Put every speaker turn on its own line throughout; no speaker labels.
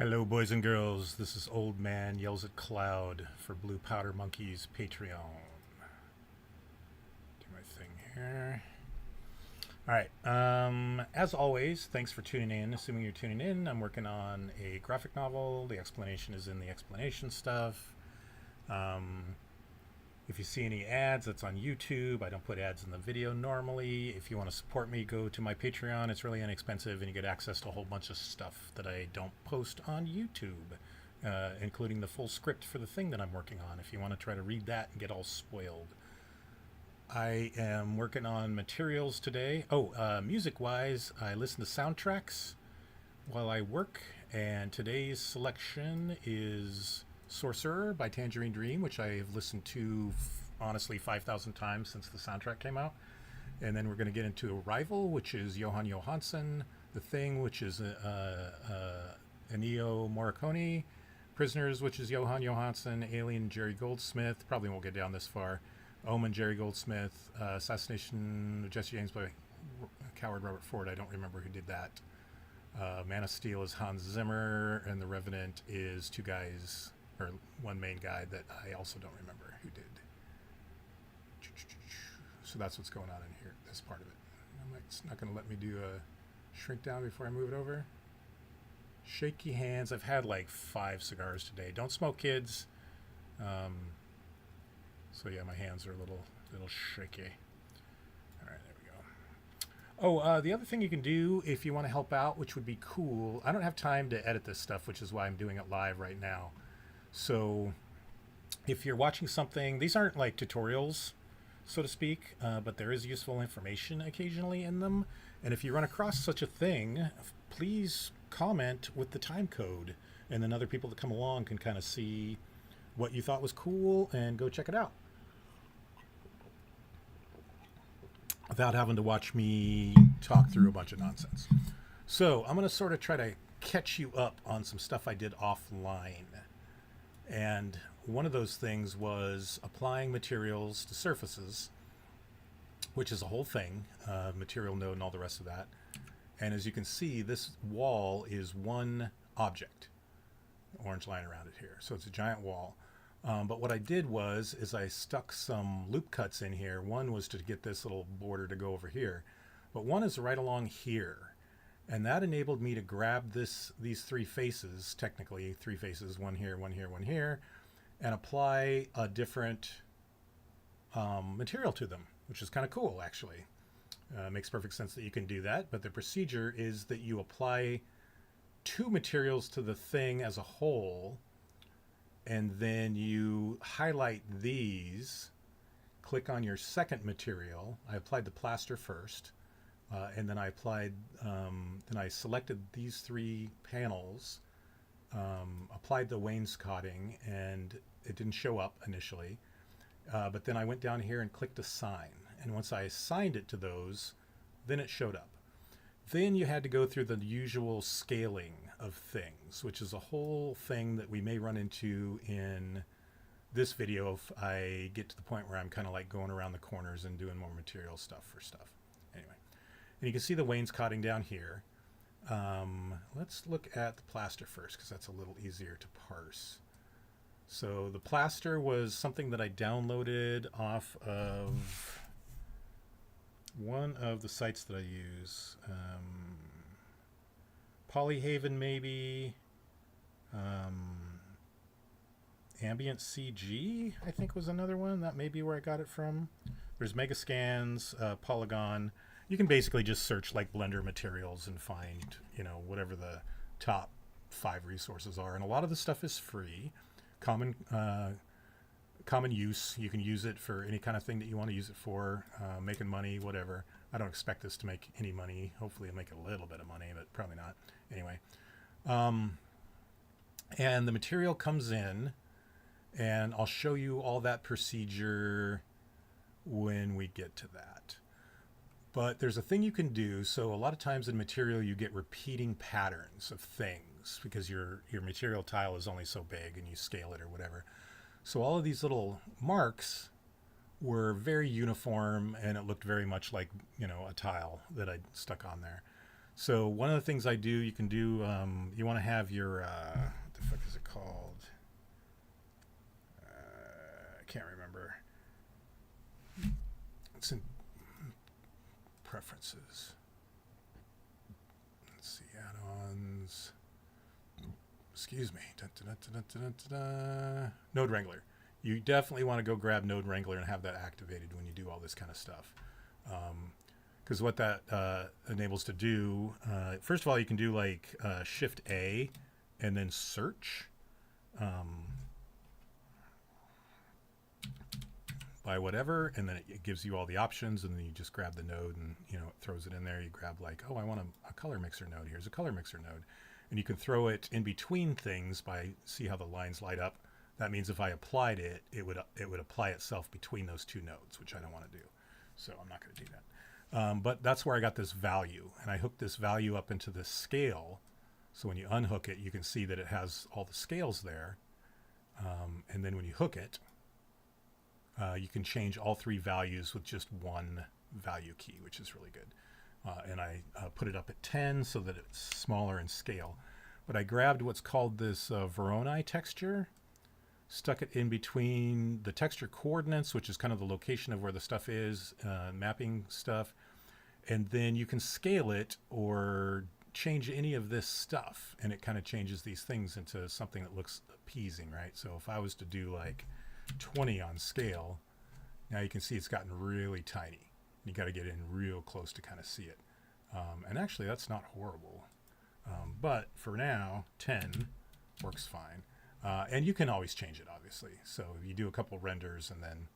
Hello, boys and girls. This is Old Man Yells at Cloud for Blue Powder Monkey's Patreon. Do my thing here. All right. As always, thanks for tuning in. Assuming you're tuning in, I'm working on a graphic novel. The explanation is in the explanation stuff. If you see any ads, that's on YouTube. I don't put ads in the video normally. If you want to support me, go to my Patreon. It's really inexpensive, and you get access to a whole bunch of stuff that I don't post on YouTube, including the full script for the thing that I'm working on, if you want to try to read that and get all spoiled. I am working on materials today. Music-wise, I listen to soundtracks while I work, and today's selection is Sorcerer by Tangerine Dream, which I have listened to honestly 5,000 times since the soundtrack came out. And then we're going to get into Arrival, which is Johan Johansson. The Thing, which is Ennio Morricone. Prisoners, which is Johan Johansson. Alien, Jerry Goldsmith. Probably won't get down this far. Omen, Jerry Goldsmith. Assassination of Jesse James by Coward Robert Ford. I don't remember who did that. Man of Steel is Hans Zimmer, and The Revenant is two guys, or one main guy that I also don't remember who did. So that's what's going on in here, this part of it. It's not going to let me do a shrink down before I move it over. Shaky hands. I've had like 5 cigars today. Don't smoke, kids. So yeah, my hands are a little shaky. All right, there we go. Oh, the other thing you can do if you want to help out, which would be cool. I don't have time to edit this stuff, which is why I'm doing it live right now. So if you're watching something, these aren't like tutorials, so to speak, but there is useful information occasionally in them. And if you run across such a thing, please comment with the time code, and then other people that come along can kind of see what you thought was cool and go check it out without having to watch me talk through a bunch of nonsense. So I'm going to sort of try to catch you up on some stuff I did offline. And one of those things was applying materials to surfaces, which is a whole thing, material node and all the rest of that. And as you can see, this wall is one object, orange line around it here. So it's a giant wall. But what I did was I stuck some loop cuts in here. One was to get this little border to go over here, but one is right along here. And that enabled me to grab these 3 faces, technically 3 faces, one here, one here, one here, and apply a different material to them, which is kind of cool, actually. Makes perfect sense that you can do that, but the procedure is that you apply 2 materials to the thing as a whole, and then you highlight these, click on your second material. I applied the plaster first. And then I applied, then I selected these 3 panels, applied the wainscoting, and it didn't show up initially. But then I went down here and clicked assign. And once I assigned it to those, then it showed up. Then you had to go through the usual scaling of things, which is a whole thing that we may run into in this video if I get to the point where I'm kind of like going around the corners and doing more material stuff for stuff. Anyway. And you can see the wainscoting down here. Let's look at the plaster first, because that's a little easier to parse. So the plaster was something that I downloaded off of one of the sites that I use. Polyhaven, maybe. Ambient CG, I think, was another one. That may be where I got it from. There's Megascans, Polygon. You can basically just search like Blender materials and find, whatever the top 5 resources are. And a lot of the stuff is free, common use. You can use it for any kind of thing that you want to use it for, making money, whatever. I don't expect this to make any money. Hopefully it'll make a little bit of money, but probably not. Anyway. And the material comes in, and I'll show you all that procedure when we get to that. But there's a thing you can do. So a lot of times in material, you get repeating patterns of things because your material tile is only so big and you scale it or whatever. So all of these little marks were very uniform, and it looked very much like, a tile that I stuck on there. So one of the things I do, you can do, you want to have your, what the fuck is it called? I can't remember. It's in preferences. Let's see, add-ons. Excuse me. Node Wrangler. You definitely want to go grab Node Wrangler and have that activated when you do all this kind of stuff. Because what that enables to do, first of all, you can do like Shift A and then search by whatever, and then it gives you all the options, and then you just grab the node and it throws it in there. You grab like, oh, I want a color mixer node. Here's a color mixer node, and you can throw it in between things by see how the lines light up. That means if I applied it, it would apply itself between those two nodes, which I don't want to do. So I'm not going to do that. But that's where I got this value, and I hooked this value up into this scale. So when you unhook it, you can see that it has all the scales there. And then when you hook it, you can change all three values with just one value key, which is really good. And I put it up at 10 so that it's smaller in scale. But I grabbed what's called this Voronoi texture, stuck it in between the texture coordinates, which is kind of the location of where the stuff is, mapping stuff. And then you can scale it or change any of this stuff, and it kind of changes these things into something that looks appeasing, right? So if I was to do like 20 on scale, now you can see it's gotten really tiny. You got to get in real close to kind of see it. And actually, that's not horrible. But for now, 10 works fine. And you can always change it, obviously. So you do a couple renders and then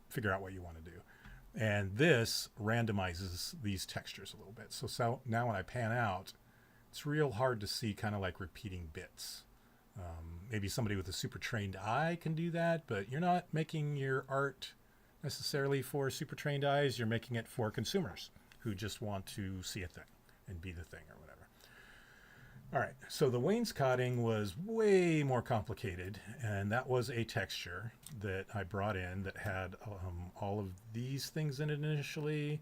figure out what you want to do. And this randomizes these textures a little bit. So now when I pan out, it's real hard to see kind of like repeating bits. Maybe somebody with a super trained eye can do that, but you're not making your art necessarily for super trained eyes. You're making it for consumers who just want to see a thing and be the thing or whatever. All right, so the wainscoting was way more complicated, and that was a texture that I brought in that had all of these things in it initially,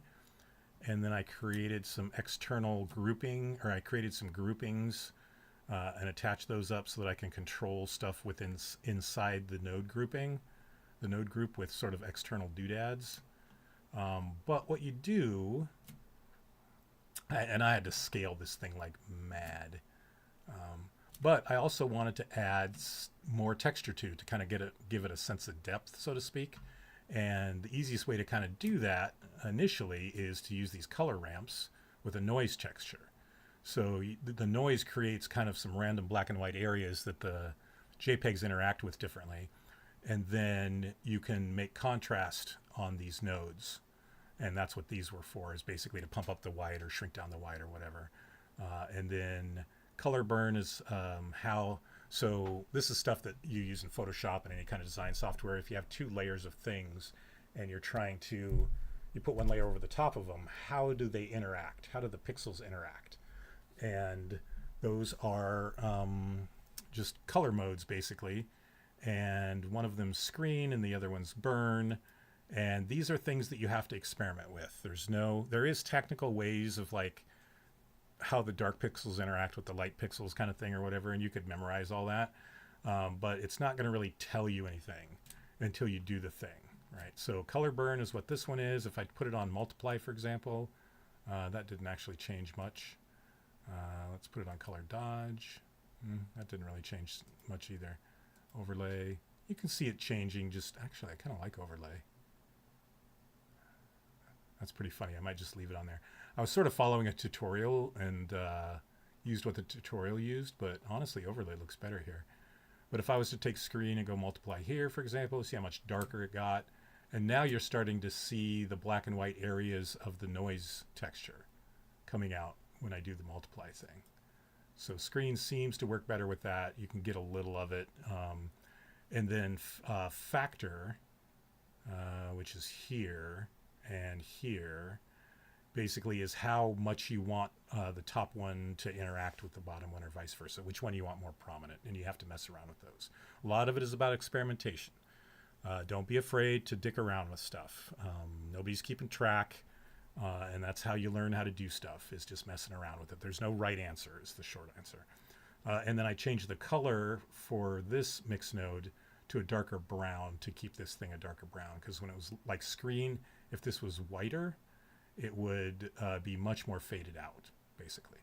and then I created some external grouping, or I created some groupings and attached those up so that I can control stuff within inside the node grouping, the node group with sort of external doodads. But what you do, and I had to scale this thing like mad. But I also wanted to add more texture to kind of give it a sense of depth, so to speak. And the easiest way to kind of do that initially is to use these color ramps with a noise texture. So the noise creates kind of some random black and white areas that the JPEGs interact with differently. And then you can make contrast on these nodes. And that's what these were for, is basically to pump up the white or shrink down the white or whatever. And then color burn is so this is stuff that you use in Photoshop and any kind of design software. If you have two layers of things and you're trying to, you put one layer over the top of them, how do they interact? How do the pixels interact? And those are just color modes basically. And one of them's screen and the other one's burn. And these are things that you have to experiment with. There is technical ways of like how the dark pixels interact with the light pixels kind of thing or whatever, and you could memorize all that. But it's not going to really tell you anything until you do the thing, right? So color burn is what this one is. If I put it on multiply, for example, that didn't actually change much. Let's put it on color dodge. That didn't really change much either. Overlay, you can see it changing. Actually, I kind of like overlay. That's pretty funny. I might just leave it on there. I was sort of following a tutorial and used what the tutorial used, but honestly, overlay looks better here. But if I was to take screen and go multiply here, for example, see how much darker it got. And now you're starting to see the black and white areas of the noise texture coming out when I do the multiply thing. So screen seems to work better with that. You can get a little of it. And then factor, which is here and here, basically is how much you want the top one to interact with the bottom one or vice versa, which one you want more prominent, and you have to mess around with those. A lot of it is about experimentation. Don't be afraid to dick around with stuff. Nobody's keeping track. And that's how you learn how to do stuff, is just messing around with it. There's no right answer, is the short answer. And then I changed the color for this mix node to a darker brown to keep this thing a darker brown, because when it was like screen, if this was whiter, it would be much more faded out, basically.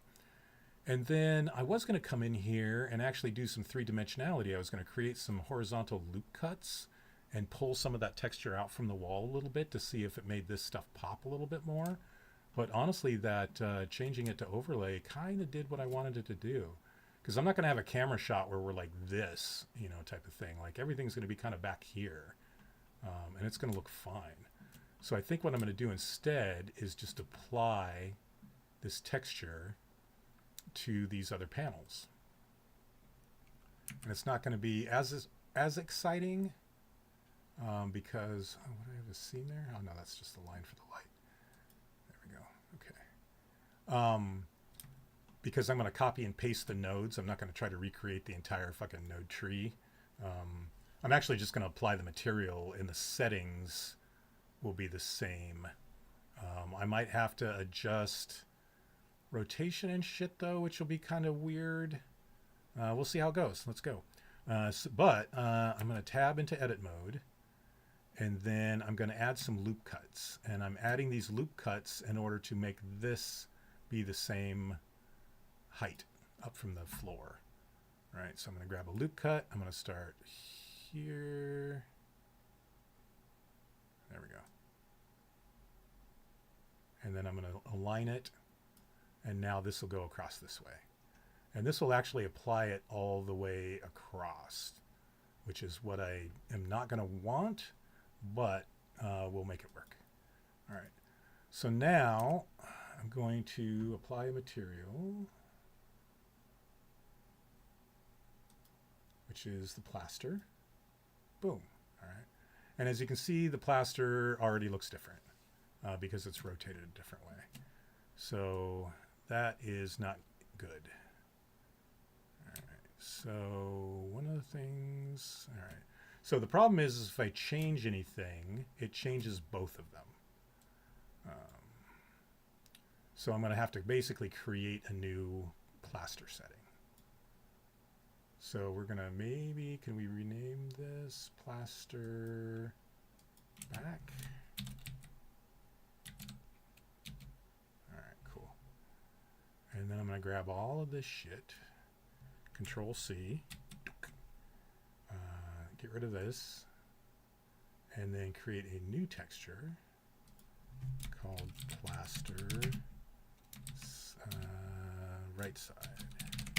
And then I was going to come in here and actually do some three-dimensionality. I was going to create some horizontal loop cuts and pull some of that texture out from the wall a little bit to see if it made this stuff pop a little bit more. But honestly, that changing it to overlay kind of did what I wanted it to do. Because I'm not going to have a camera shot where we're like this, you know, type of thing. Like everything's going to be kind of back here. And it's going to look fine. So I think what I'm going to do instead is just apply this texture to these other panels. And it's not going to be as exciting because, oh, what do I have a scene there? Oh no, that's just the line for the light. There we go. Okay. Because I'm going to copy and paste the nodes. I'm not going to try to recreate the entire fucking node tree. I'm actually just going to apply the material, and the settings will be the same. I might have to adjust rotation and shit though, which will be kind of weird. We'll see how it goes. Let's go. But I'm going to tab into edit mode, and then I'm going to add some loop cuts. And I'm adding these loop cuts in order to make this be the same height up from the floor. All right, so I'm going to grab a loop cut. I'm going to start here. There we go. And then I'm going to align it. And now this will go across this way. And this will actually apply it all the way across, which is what I am not going to want, but we'll make it work. All right. So now I'm going to apply a material, which is the plaster. Boom. All right. And as you can see, the plaster already looks different because it's rotated a different way. So that is not good. All right. So one of the things, all right. So the problem is if I change anything, it changes both of them. So I'm going to have to basically create a new plaster setting. So we're going to maybe, can we rename this plaster back? All right, cool. And then I'm going to grab all of this shit, Control C, get rid of this, and then create a new texture called plaster right side,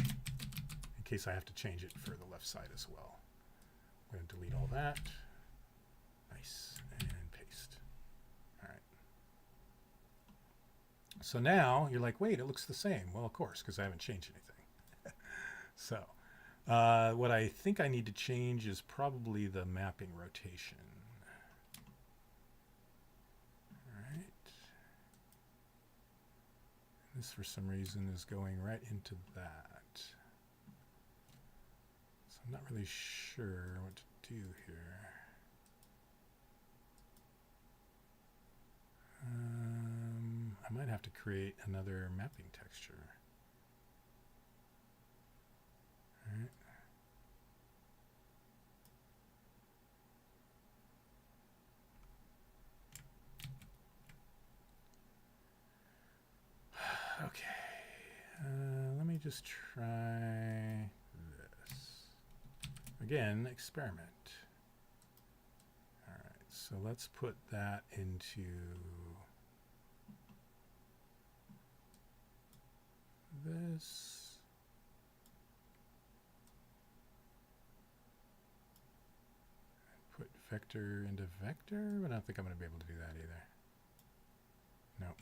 in case I have to change it for the left side as well. I'm going to delete all that. Nice. And paste. All right. So now you're like, wait, it looks the same. Well, of course, because I haven't changed anything. So what I think I need to change is probably the mapping rotation. This, for some reason, is going right into that. So I'm not really sure what to do here. I might have to create another mapping texture. All right. Okay, let me just try this. Again, experiment. All right, so let's put that into this. Put vector into vector, but I don't think I'm going to be able to do that either. Nope.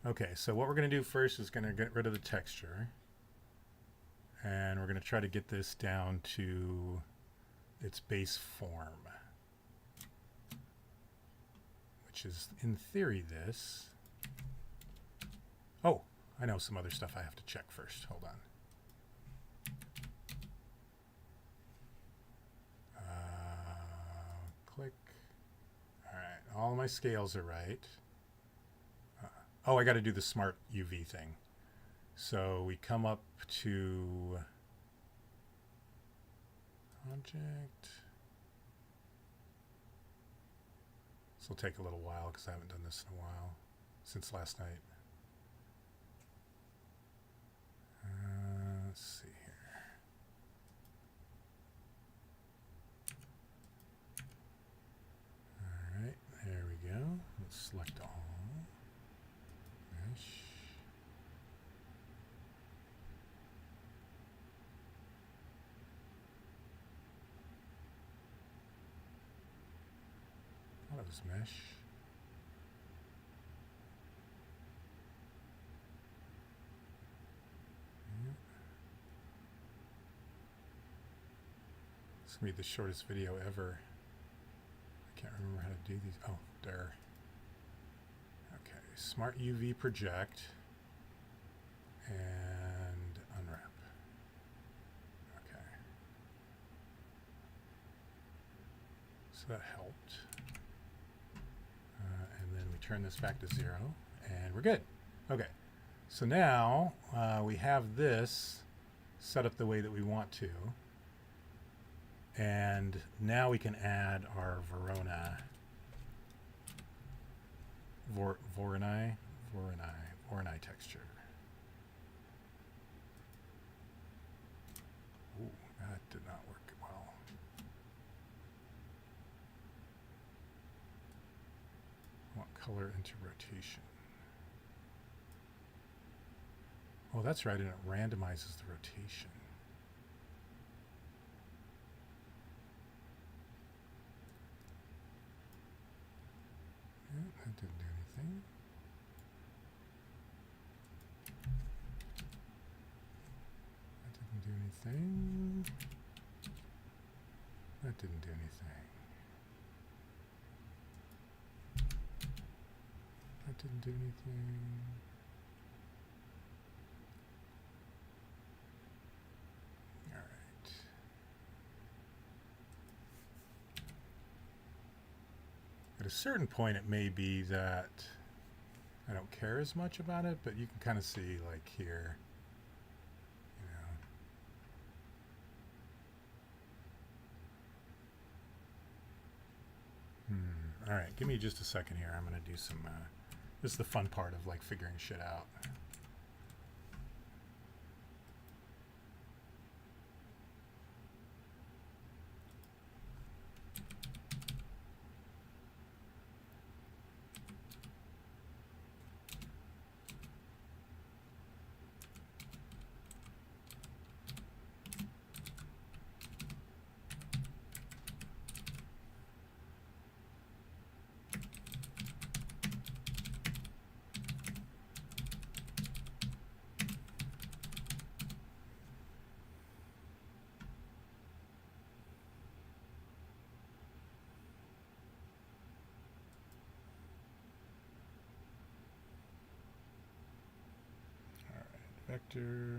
Okay, so what we're going to do first is going to get rid of the texture. And we're going to try to get this down to its base form, which is, in theory, this. Oh, I know some other stuff I have to check first. Hold on. Click. All right, all my scales are right. Oh, I got to do the smart UV thing. So we come up to object. This will take a little while because I haven't done this in a while, since last night. Let's see here. All right, there we go. Let's select all. Mesh. Thought it was mesh. This is going to be the shortest video ever. I can't remember how to do these. Oh, there. Okay, smart UV project and unwrap. Okay. So that helped. And then we turn this back to 0 and we're good. Okay. So now we have this set up the way that we want to. And now we can add our Voronoi texture. Ooh, that did not work well. I want color into rotation. Oh, that's right, and it randomizes the rotation. That didn't do anything. That didn't do anything. That didn't do anything. That didn't do anything. All right. At a certain point, it may be that I don't care as much about it, but you can kind of see, like here, All right, give me just a second here. I'm going to do some, this is the fun part of like figuring shit out. Vector.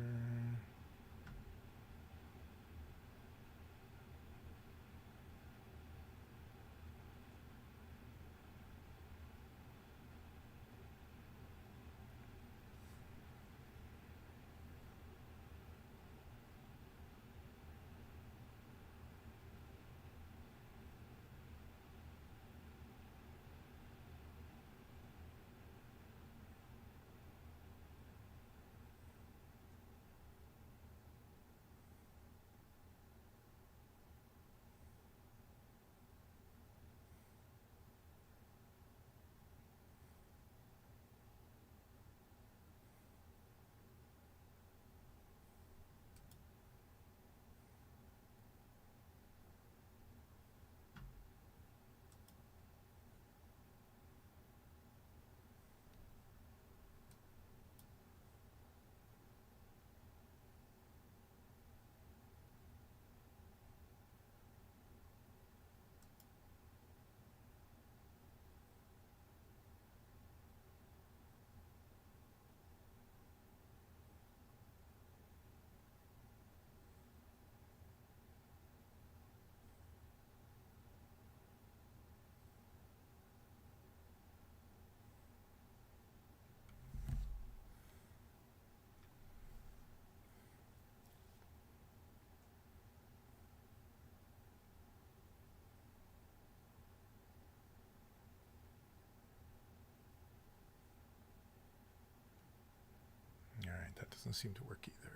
that doesn't seem to work either.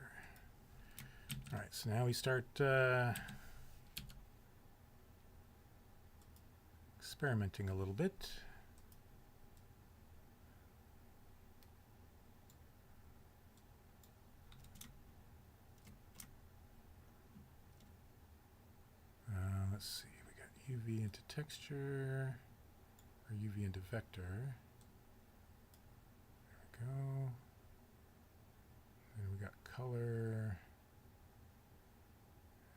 All right, so now we start experimenting a little bit. Let's see, we got UV into texture, or UV into vector. There we go. And we got color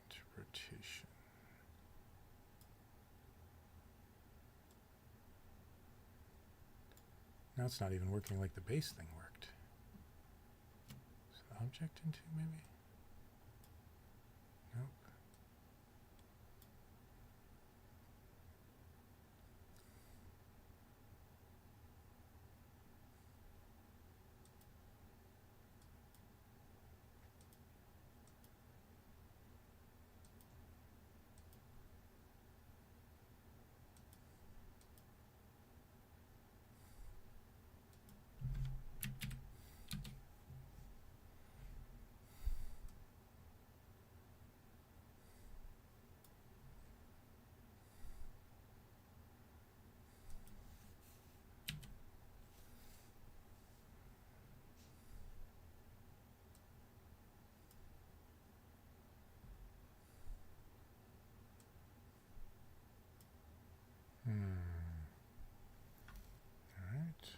into rotation. Now it's not even working like the base thing worked. Is an object into maybe? Nope. All right.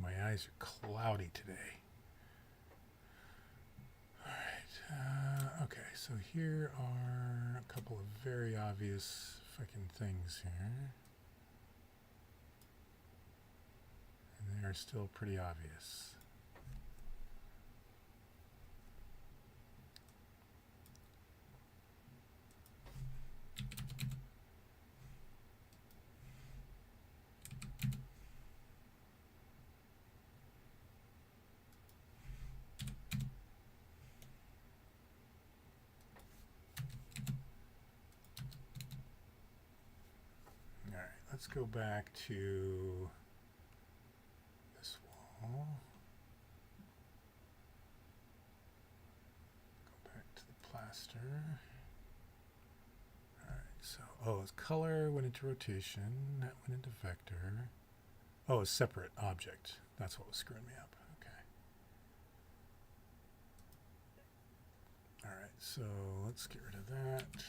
My eyes are cloudy today. All right. Okay, so here are a couple of very obvious fucking things here. And they are still pretty obvious. Let's go back to this wall. Go back to the plaster. All right, so, oh, it's color went into rotation. That went into vector. Oh, a separate object. That's what was screwing me up. Okay. All right, so let's get rid of that.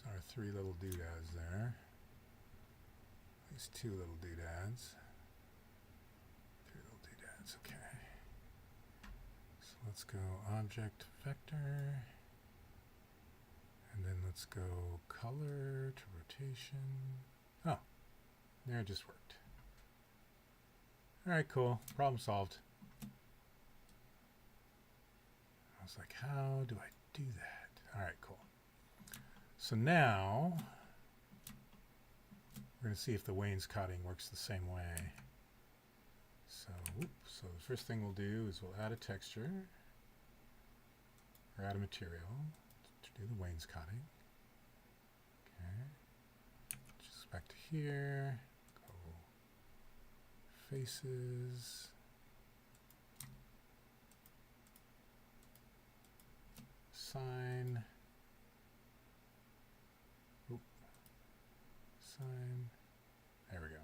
Our three little doodads there. These two little doodads. Three little doodads, okay. So let's go object vector. And then let's go color to rotation. Oh, there it just worked. All right, cool. Problem solved. was like, how do I do that? All right, cool. So now we're going to see if the wainscoting works the same way. So, so the first thing we'll do is we'll add a texture or add a material to do the wainscoting. Okay. Just back to here. Go faces. Sign. Oop. Sign. There we go.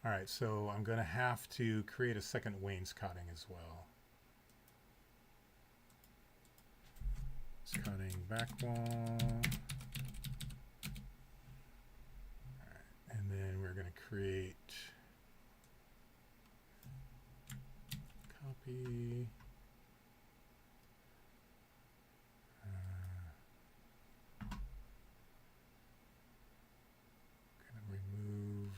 All right, so I'm going to have to create a second wainscoting as well. Wainscoting back wall. All right, and then we're going to create copy. Going to remove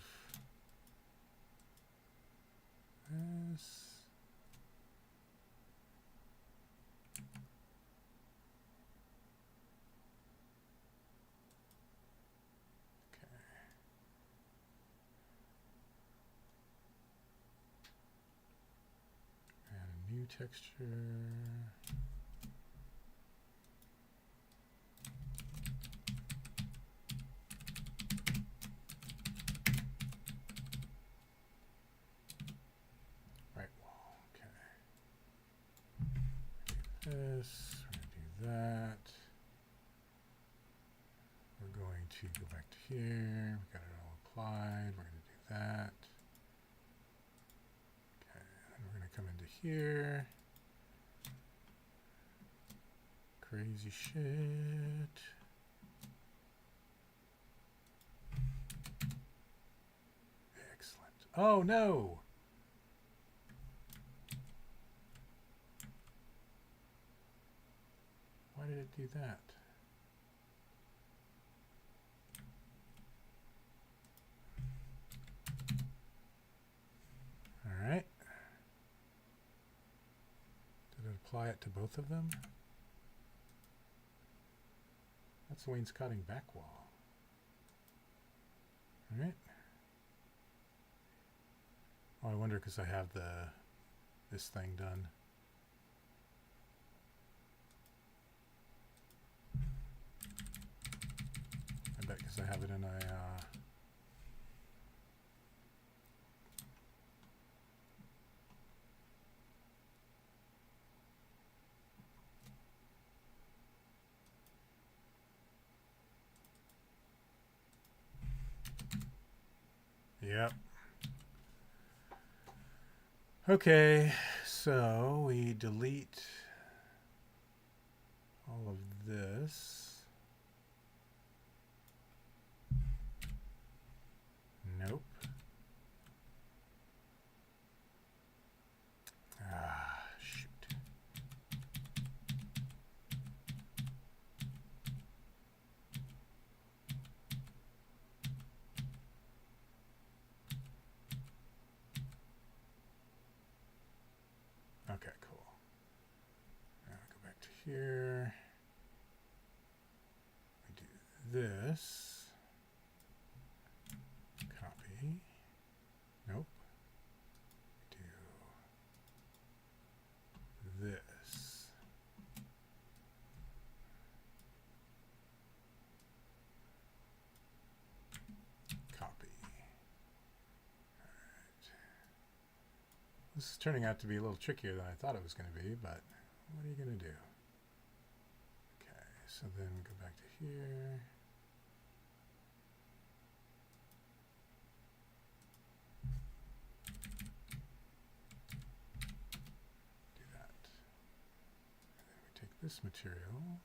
this. Okay. Add a new texture. This, we're going to do that. We're going to go back to here. We got it all applied. We're going to do that. Okay, and we're going to come into here. Crazy shit. Excellent. Oh no! Why did it do that? All right. Did it apply it to both of them? That's the wainscoting back wall. All right. Oh, I wonder because I have this thing done. I bet because I have it in a Yep. Okay, so we delete all of this. Nope. Ah, shoot. Okay, cool. Now go back to here. We do this. Copy. Nope. Do this. Copy. All right. This is turning out to be a little trickier than I thought it was going to be, but what are you going to do? Okay, so then go back to here. Do that. And then we take this material,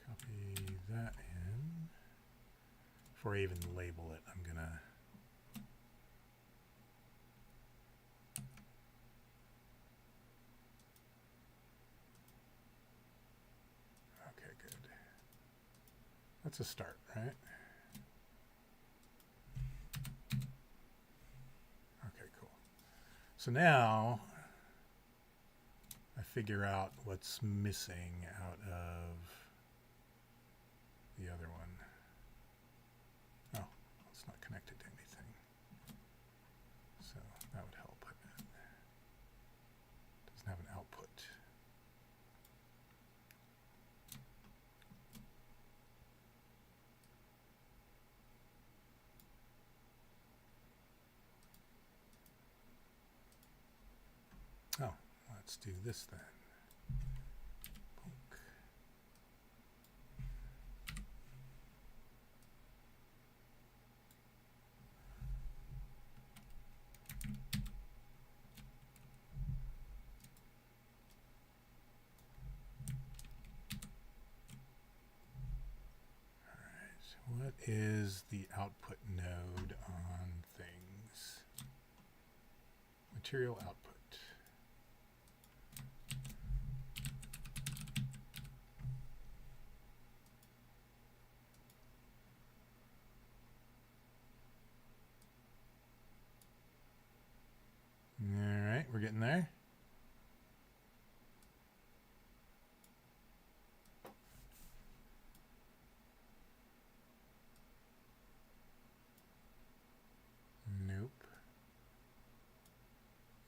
copy that in. Before I even label it, I'm going to that's a start, right? So now I figure out what's missing out of the other one. Oh, it's not connected to anything. So that would help. It doesn't have an output. Oh, let's do this then. Book. What is the output node on things? Material output. All right, we're getting there. Nope.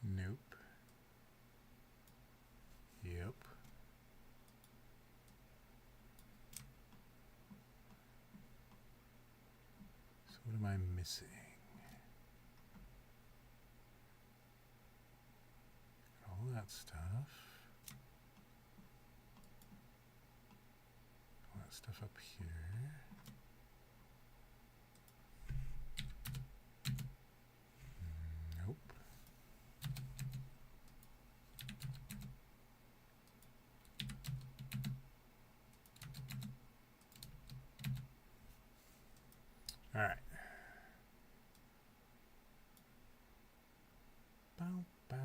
Nope. Yep. So what am I missing? All that stuff. All that stuff up here. Nope. All right. Bow, bow.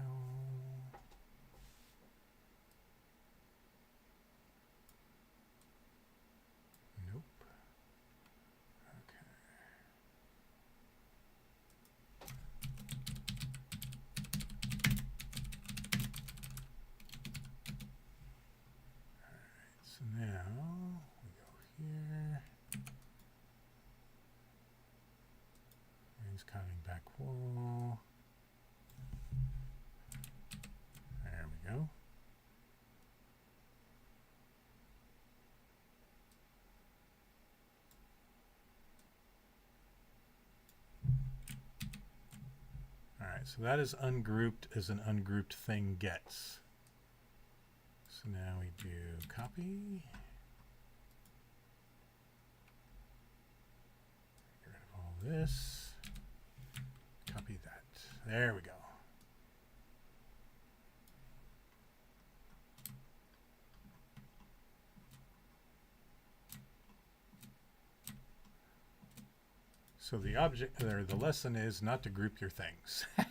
Nope. Okay. All right. So now we go here. He's counting back wall. There we go. All right, so that is ungrouped as an ungrouped thing gets. So now we do copy. Get rid of all this. Copy that. There we go. So the object or the lesson is not to group your things. All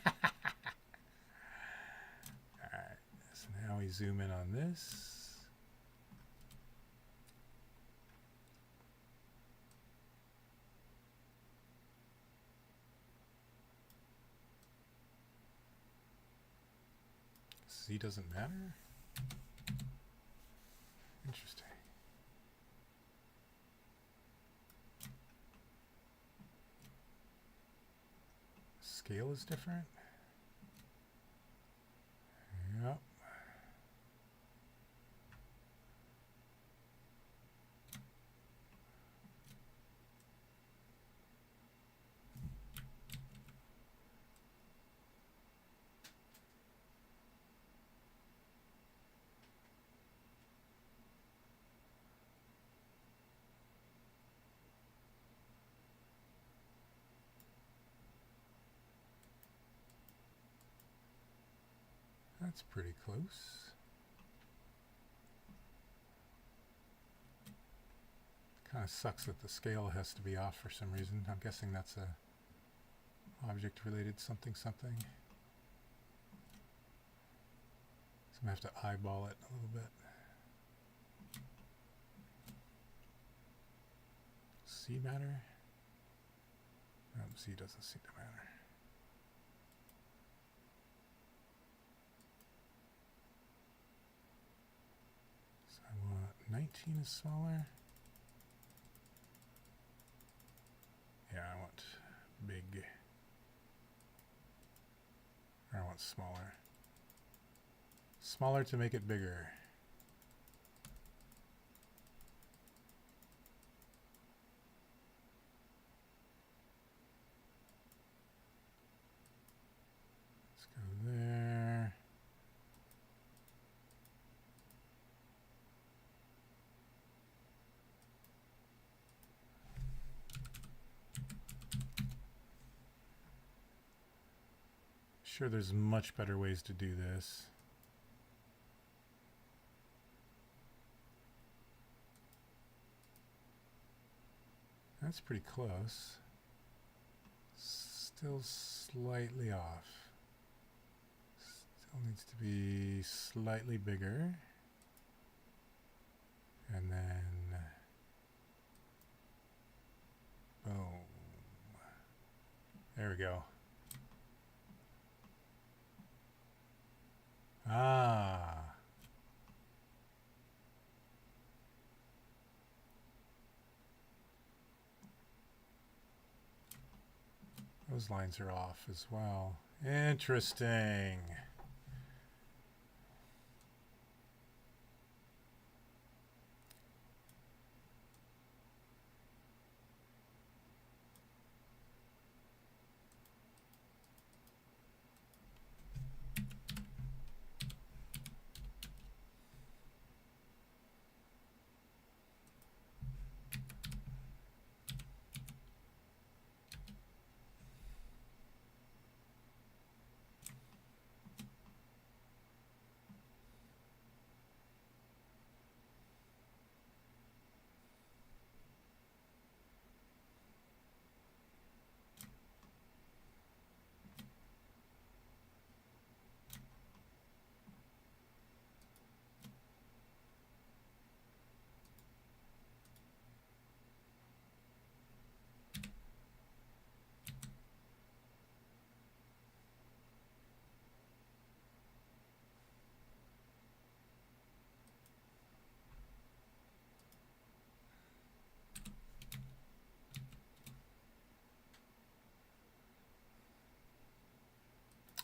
right. So now we zoom in on this. Z doesn't matter? Interesting. Scale is different? Yep. That's pretty close. Kind of sucks that the scale has to be off for some reason. I'm guessing that's a object related something something. So I'm going to have to eyeball it a little bit. C matter? No, C doesn't seem to matter. 19 is smaller. Yeah, I want big. Or I want smaller. Smaller to make it bigger. Let's go there. Sure, there's much better ways to do this. That's pretty close. Still slightly off. Still needs to be slightly bigger. And then boom. There we go. Ah. Those lines are off as well. Interesting.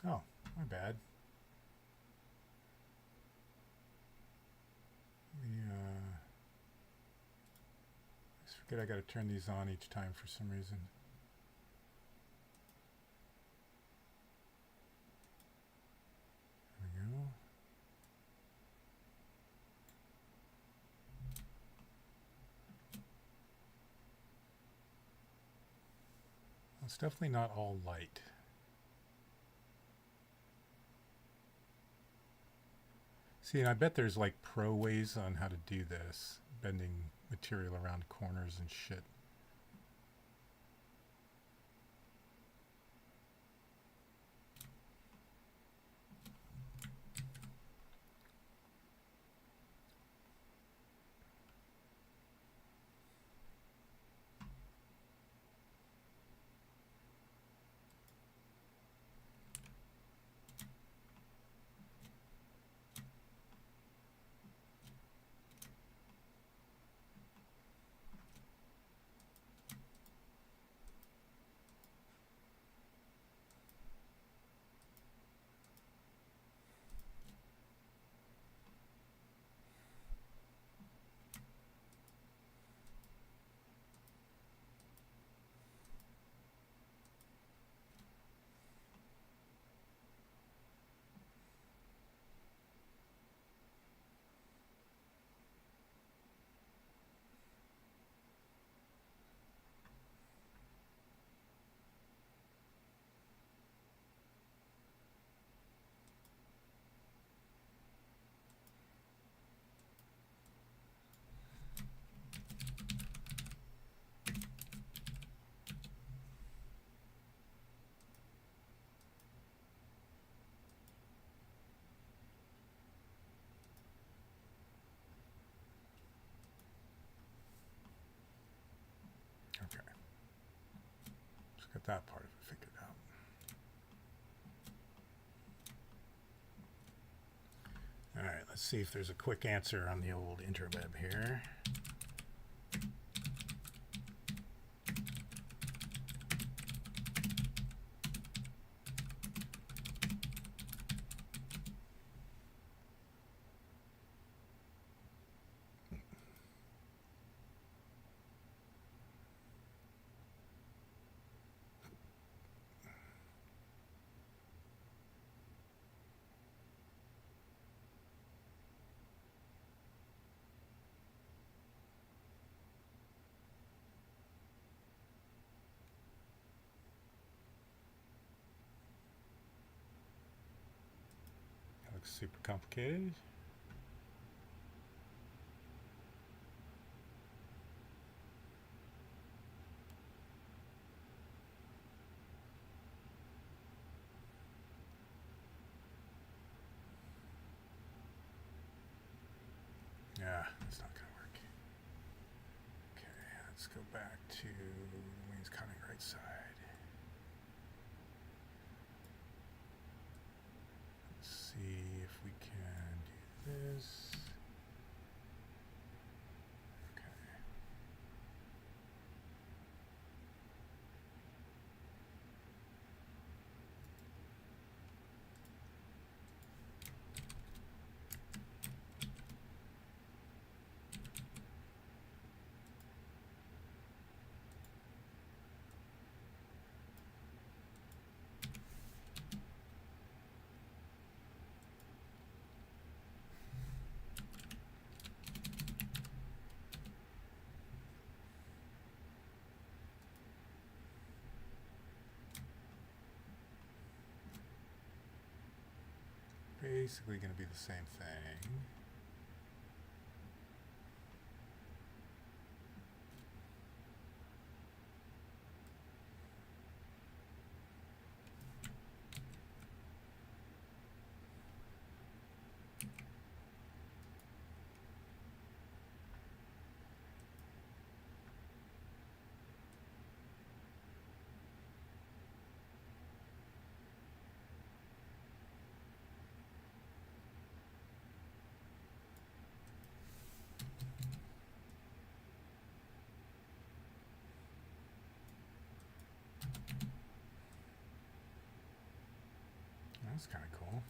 Oh, my bad. I just forget I got to turn these on each time for some reason. There we go. Well, it's definitely not all light. See, and I bet there's like pro ways on how to do this, bending material around corners and shit. Okay. Just got that part of it figured out. All right, let's see if there's a quick answer on the old interweb here. Looks super complicated. Yeah, it's not going to work. Okay, let's go back to wings counting right side. Let's see if we can do this. Okay. Basically going to be the same thing. That's kind of cool.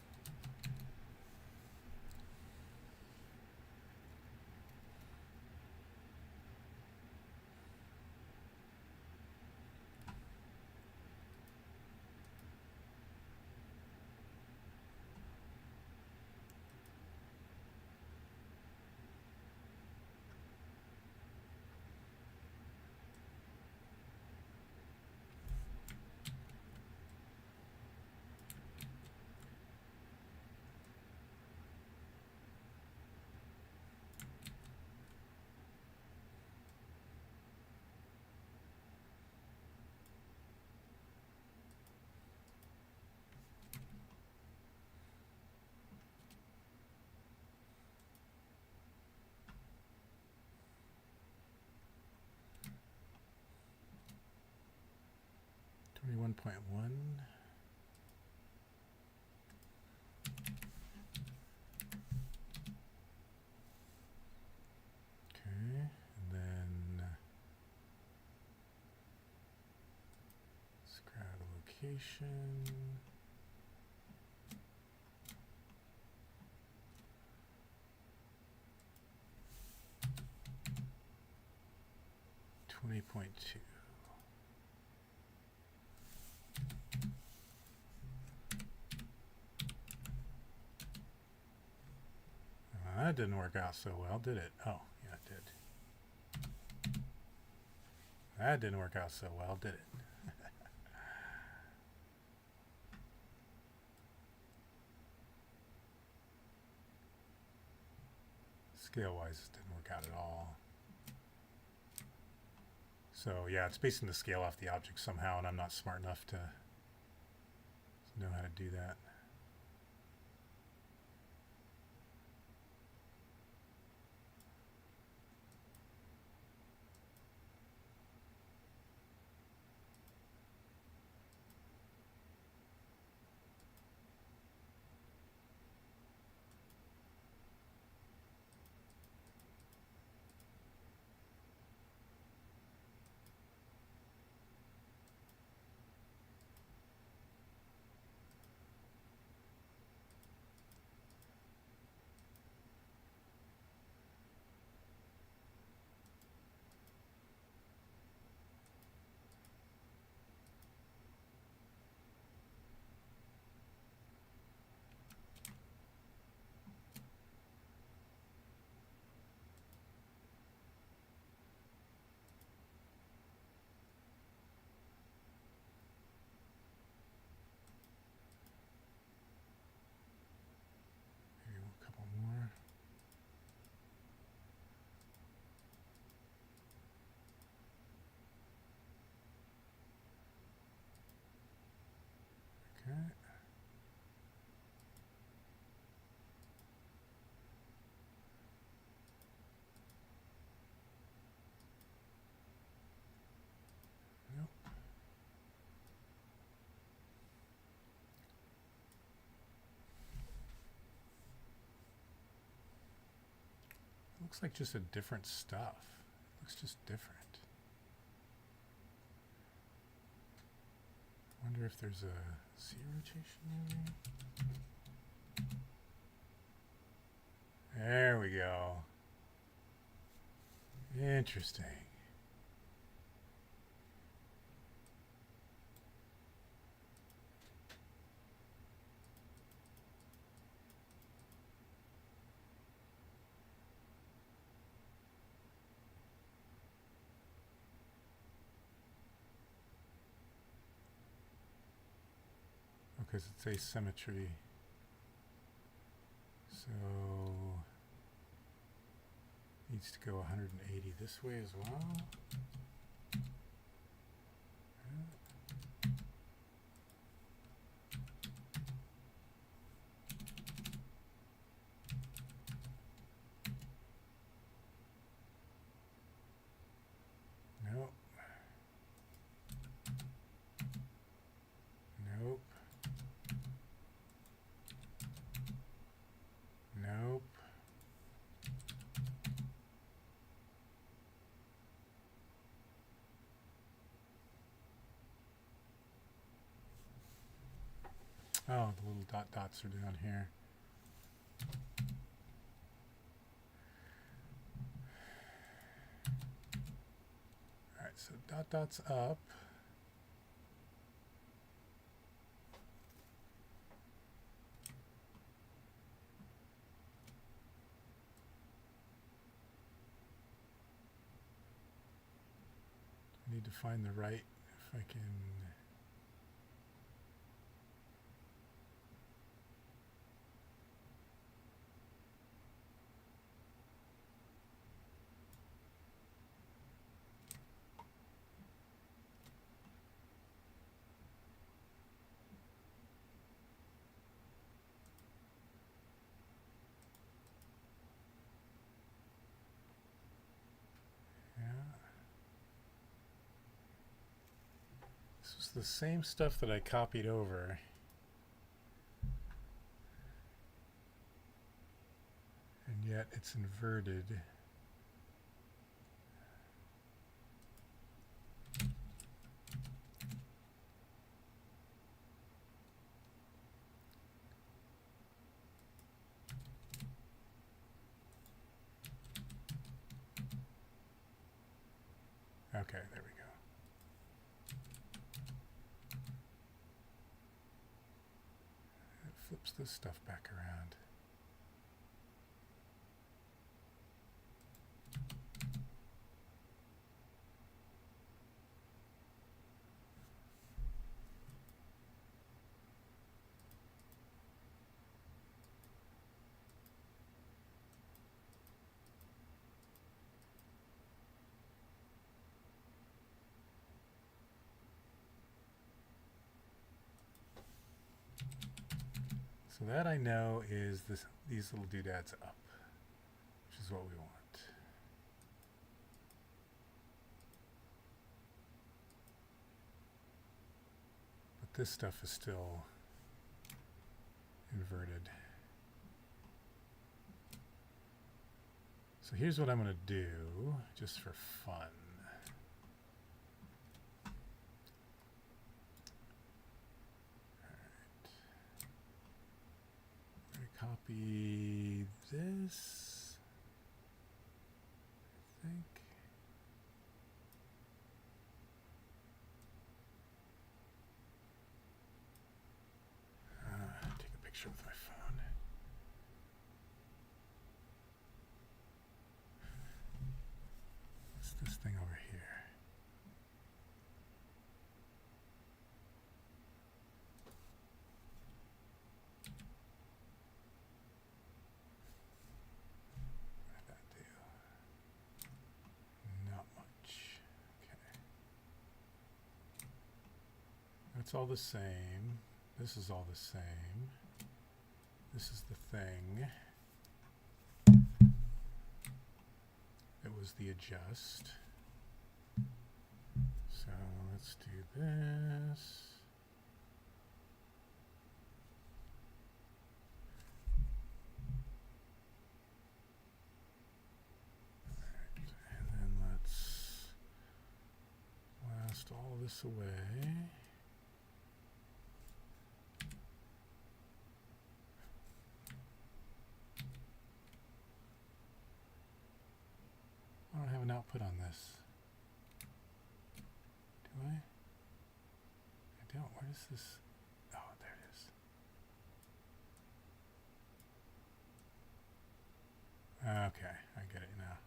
.1. Okay, and then let's grab a location. .2. That didn't work out so well, did it? Oh, yeah, it did. That didn't work out so well, did it? Scale-wise, it didn't work out at all. So yeah, it's basing the scale off the object somehow, and I'm not smart enough to know how to do that. Okay. Nope. Looks like just a different stuff. Looks just different. Wonder if there's a Z rotation maybe? There we go. Interesting. Because it's asymmetry. So needs to go 180 this way as well. Nope. Nope. Nope. Oh, the little dots are down here. All right, so dots up. I need to find the right, if I can. This was the same stuff that I copied over. And yet it's inverted. Okay, there we go. It flips this stuff back around. So that I know is these little doodads up, which is what we want. But this stuff is still inverted. So here's what I'm going to do, just for fun. Copy this, I think. Take a picture with my phone. What's this thing over here? It's all the same. This is all the same. This is the thing. It was the adjust. So let's do this. And then let's blast all this away. I don't have an output on this. Do I? I don't. Where is this? Oh, there it is. Okay, I get it now.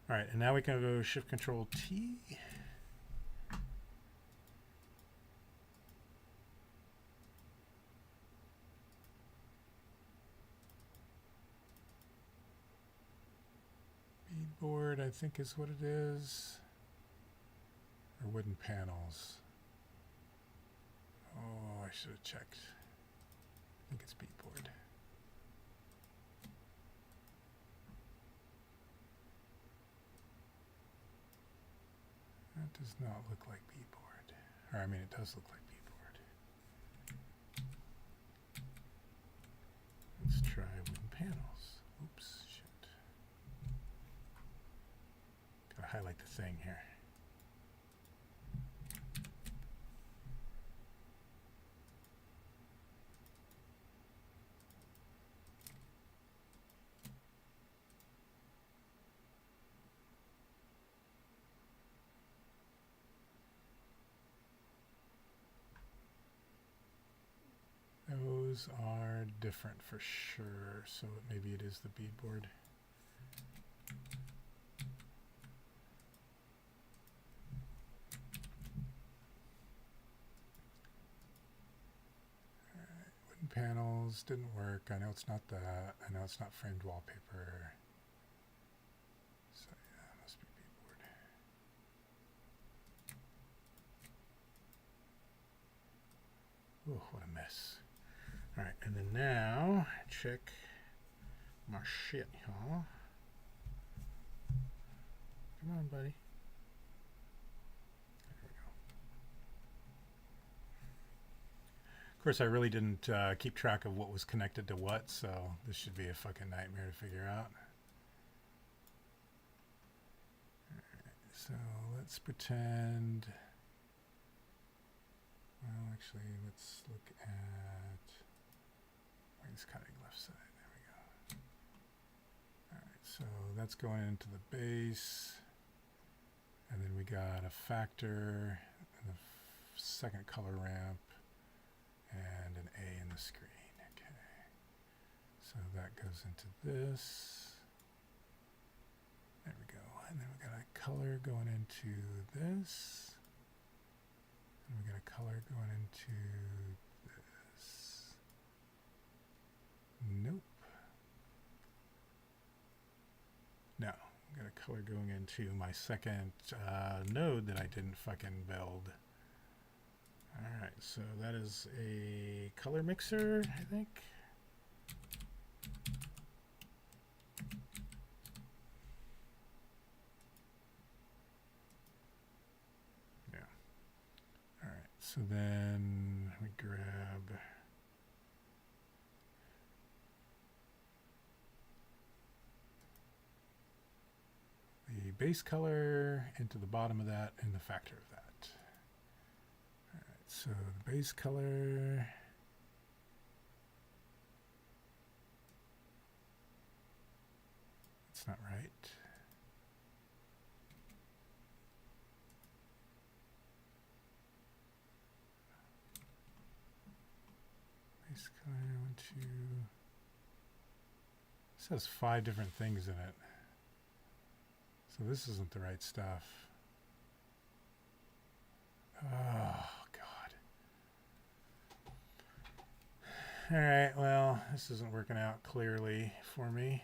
All right, and now we can go Shift Control T. Beadboard, I think is what it is. Or wooden panels. Oh, I should have checked. I think it's beadboard. That does not look like beadboard. Or I mean, it does look like beadboard. Let's try wooden panels. Oops, shit. Gotta highlight the thing here. Those are different for sure, so maybe it is the beadboard. Alright, wooden panels didn't work. I know it's not that. I know it's not framed wallpaper. So yeah, it must be beadboard. Oh, what a mess. All right, and then now check my shit, huh? Come on, buddy. There we go. Of course, I really didn't keep track of what was connected to what, so this should be a fucking nightmare to figure out. All right, so let's pretend. Well, actually, let's look at. Wings cutting left side. There we go. All right, so that's going into the base, and then we got a factor, and the second color ramp, and an A in the screen. Okay, so that goes into this. There we go, and then we got a color going into this, and we got a color going into this. Nope. No, I've got a color going into my second node that I didn't fucking build. Alright, so that is a color mixer, I think. Yeah. Alright, so then we grab the base color into the bottom of that and the factor of that. All right, so the base color. It's not right. Base color, 1, 2. This has 5 different things in it. So this isn't the right stuff. Oh, God. All right, well, this isn't working out clearly for me.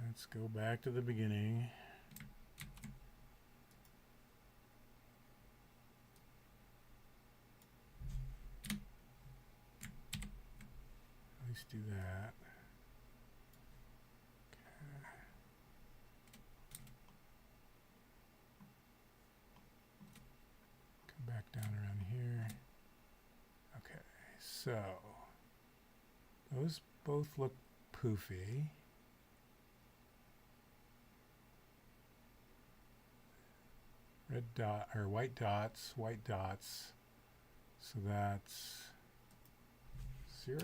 Let's go back to the beginning. At least do that. Okay. Come back down around here. Okay, so those both look poofy. Red dot or white dots, white dots. So that's 0.